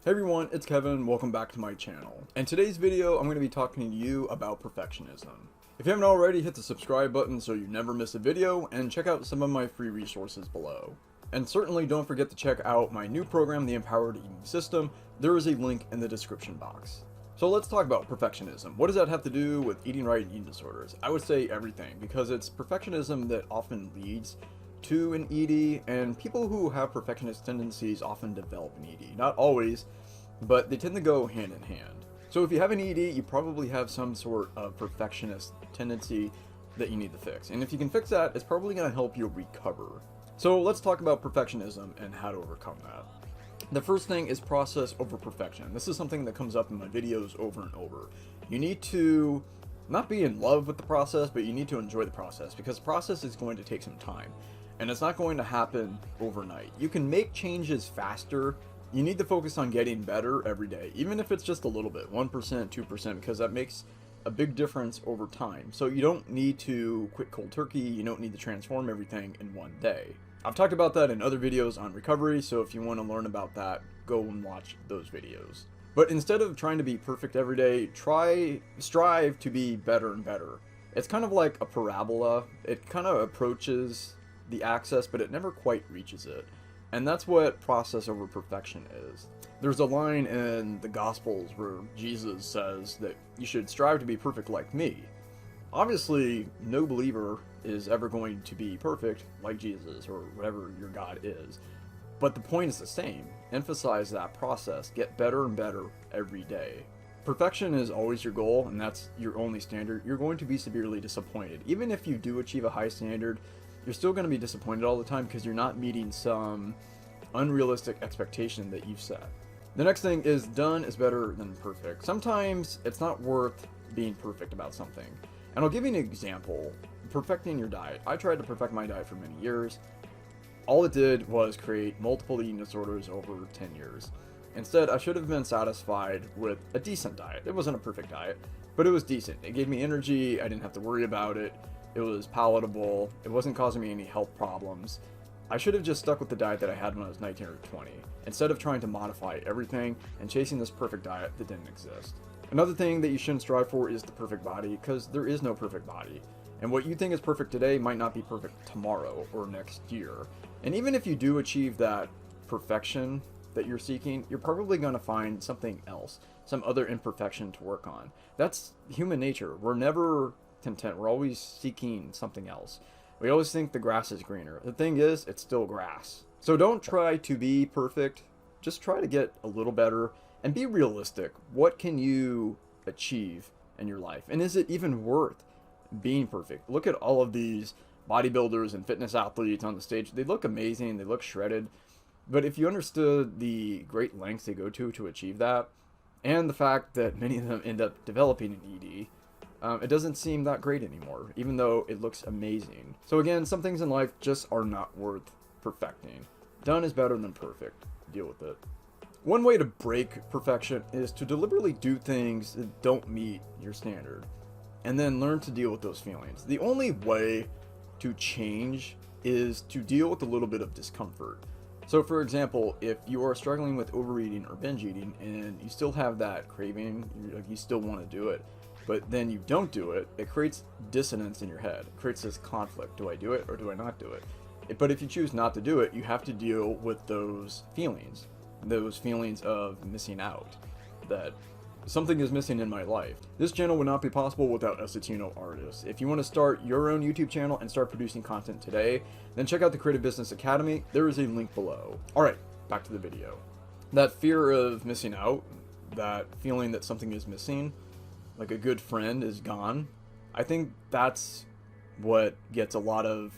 Hey everyone, it's Kevin, welcome back to my channel. In today's video, I'm going to be talking to you about perfectionism. If you haven't already, hit the subscribe button so you never miss a video, and check out some of my free resources below. And certainly don't forget to check out my new program, The Empowered Eating System. There is a link in the description box. So let's talk about perfectionism. What does that have to do with eating right and eating disorders? I would say everything, because it's perfectionism that often leads to an ED, and people who have perfectionist tendencies often develop an ED. Not always, but they tend to go hand in hand. So if you have an ED, you probably have some sort of perfectionist tendency that you need to fix. And if you can fix that, it's probably going to help you recover. So let's talk about perfectionism and how to overcome that. The first thing is process over perfection. This is something that comes up in my videos over and over. You need to not be in love with the process, but you need to enjoy the process, because the process is going to take some time. And it's not going to happen overnight. You can make changes faster. You need to focus on getting better every day, even if it's just a little bit, 1%, 2%, because that makes a big difference over time. So you don't need to quit cold turkey. You don't need to transform everything in one day. I've talked about that in other videos on recovery, so if you want to learn about that, go and watch those videos. But instead of trying to be perfect every day, strive to be better and better. It's kind of like a parabola. It kind of approaches the axis, but it never quite reaches it. And that's what process over perfection is. There's a line in the Gospels where Jesus says that you should strive to be perfect like me. Obviously, no believer is ever going to be perfect like Jesus or whatever your God is. But the point is the same. Emphasize that process. Get better and better every day. Perfection is always your goal, and that's your only standard. You're going to be severely disappointed. Even if you do achieve a high standard, you're still going to be disappointed all the time because you're not meeting some unrealistic expectation that you've set. The next thing is done is better than perfect. Sometimes it's not worth being perfect about something. And I'll give you an example. Perfecting your diet. I tried to perfect my diet for many years. All it did was create multiple eating disorders over 10 years. Instead, I should have been satisfied with a decent diet. It wasn't a perfect diet, but it was decent. It gave me energy. I didn't have to worry about it. It was palatable. It wasn't causing me any health problems. I should have just stuck with the diet that I had when I was 19 or 20, instead of trying to modify everything and chasing this perfect diet that didn't exist. Another thing that you shouldn't strive for is the perfect body, because there is no perfect body. And what you think is perfect today might not be perfect tomorrow or next year. And even if you do achieve that perfection that you're seeking, you're probably going to find something else, some other imperfection to work on. That's human nature. We're never content. We're always seeking something else. We always think the grass is greener. The thing is, it's still grass. So don't try to be perfect. Just try to get a little better and be realistic. What can you achieve in your life? And is it even worth being perfect? Look at all of these bodybuilders and fitness athletes on the stage. They look amazing. They look shredded. But if you understood the great lengths they go to achieve that, and the fact that many of them end up developing an ED, it doesn't seem that great anymore, even though it looks amazing. So again, some things in life just are not worth perfecting. Done is better than perfect. Deal with it. One way to break perfection is to deliberately do things that don't meet your standard, and then learn to deal with those feelings. The only way to change is to deal with a little bit of discomfort. So for example, if you are struggling with overeating or binge eating and you still have that craving, you still want to do it, but then you don't do it, it creates dissonance in your head. It creates this conflict. Do I do it or do I not do it? But if you choose not to do it, you have to deal with those feelings of missing out, that something is missing in my life. This channel would not be possible without Essetino Artists. If you want to start your own YouTube channel and start producing content today, then check out the Creative Business Academy. There is a link below. Alright, back to the video. That fear of missing out, that feeling that something is missing, like a good friend is gone, I think that's what gets a lot of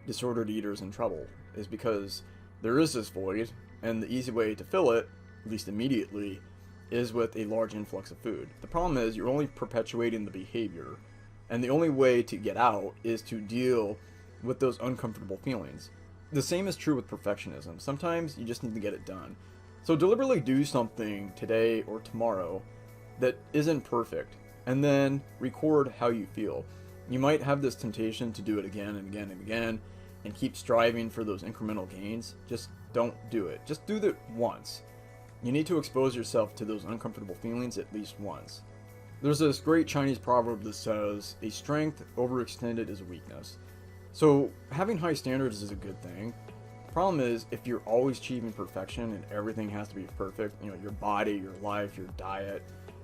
disordered eaters in trouble, is because there is this void, and the easy way to fill it, at least immediately, is with a large influx of food. The problem is you're only perpetuating the behavior, and the only way to get out is to deal with those uncomfortable feelings. The same is true with perfectionism. Sometimes you just need to get it done. So deliberately do something today or tomorrow that isn't perfect, and then record how you feel. You might have this temptation to do it again and again and again, and keep striving for those incremental gains. Just don't do it. Just do it once. You need to expose yourself to those uncomfortable feelings at least once. There's this great Chinese proverb that says, a strength overextended is a weakness. So having high standards is a good thing. Problem is, if you're always achieving perfection and everything has to be perfect, your body, your life, your diet,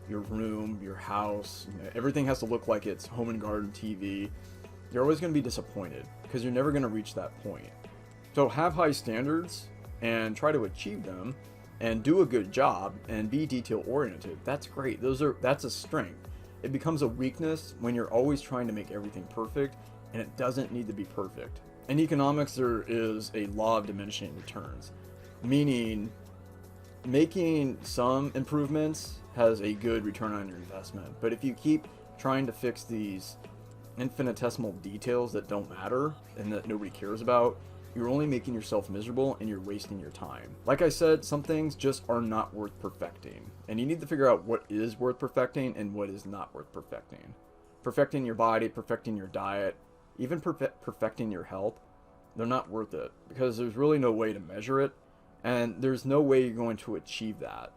your room, your house, everything has to look like it's Home and Garden TV, you're always going to be disappointed because you're never going to reach that point. So have high standards and try to achieve them and do a good job and be detail oriented. That's great. That's a strength. It becomes a weakness when you're always trying to make everything perfect, and it doesn't need to be perfect. In economics, there is a law of diminishing returns, meaning making some improvements has a good return on your investment. But if you keep trying to fix these infinitesimal details that don't matter and that nobody cares about, you're only making yourself miserable and you're wasting your time. Like I said, some things just are not worth perfecting. And you need to figure out what is worth perfecting and what is not worth perfecting. Perfecting your body, perfecting your diet, even perfecting your health, they're not worth it because there's really no way to measure it and there's no way you're going to achieve that.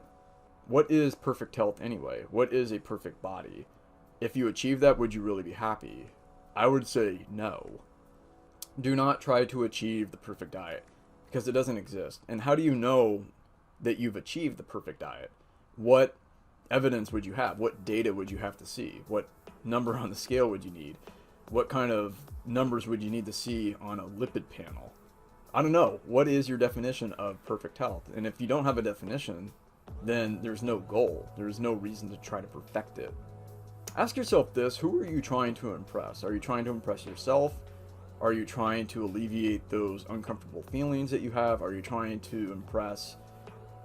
What is perfect health anyway? What is a perfect body? If you achieve that, would you really be happy? I would say no. Do not try to achieve the perfect diet because it doesn't exist. And how do you know that you've achieved the perfect diet? What evidence would you have? What data would you have to see? What number on the scale would you need? What kind of numbers would you need to see on a lipid panel? I don't know. What is your definition of perfect health? And if you don't have a definition, then there's no goal. There's no reason to try to perfect it. Ask yourself this: who are you trying to impress? Are you trying to impress yourself? Are you trying to alleviate those uncomfortable feelings that you have? Are you trying to impress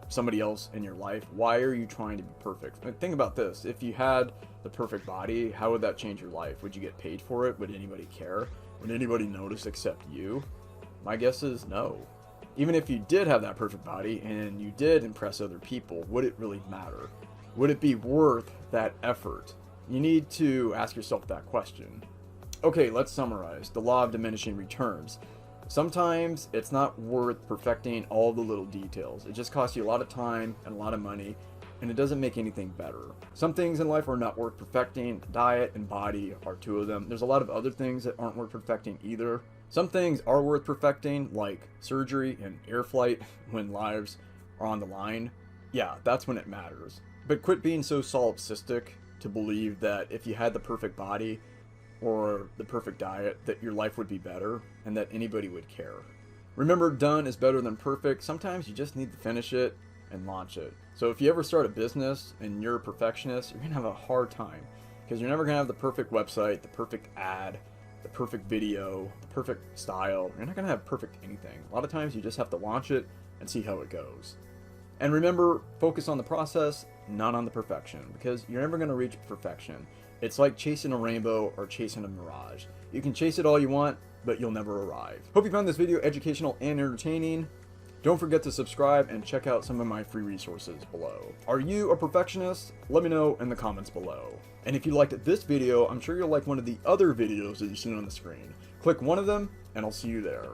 somebody else in your life? Why are you trying to be perfect? Think about this. If you had the perfect body, how would that change your life? Would you get paid for it? Would anybody care? Would anybody notice except you? My guess is no. Even if you did have that perfect body and you did impress other people, would it really matter? Would it be worth that effort? You need to ask yourself that question. Okay, let's summarize. The law of diminishing returns. Sometimes it's not worth perfecting all the little details. It just costs you a lot of time and a lot of money, and it doesn't make anything better. Some things in life are not worth perfecting. Diet and body are two of them. There's a lot of other things that aren't worth perfecting either. Some things are worth perfecting, like surgery and air flight when lives are on the line. Yeah, that's when it matters. But quit being so solipsistic to believe that if you had the perfect body or the perfect diet, that your life would be better and that anybody would care. Remember, done is better than perfect. Sometimes you just need to finish it and launch it. So if you ever start a business and you're a perfectionist, you're gonna have a hard time because you're never gonna have the perfect website, the perfect ad, the perfect video, the perfect style. You're not gonna have perfect anything. A lot of times you just have to launch it and see how it goes. And remember, focus on the process, not on the perfection, because you're never gonna reach perfection. It's like chasing a rainbow or chasing a mirage. You can chase it all you want, but you'll never arrive. Hope you found this video educational and entertaining. Don't forget to subscribe and check out some of my free resources below. Are you a perfectionist? Let me know in the comments below. And if you liked this video, I'm sure you'll like one of the other videos that you've seen on the screen. Click one of them, and I'll see you there.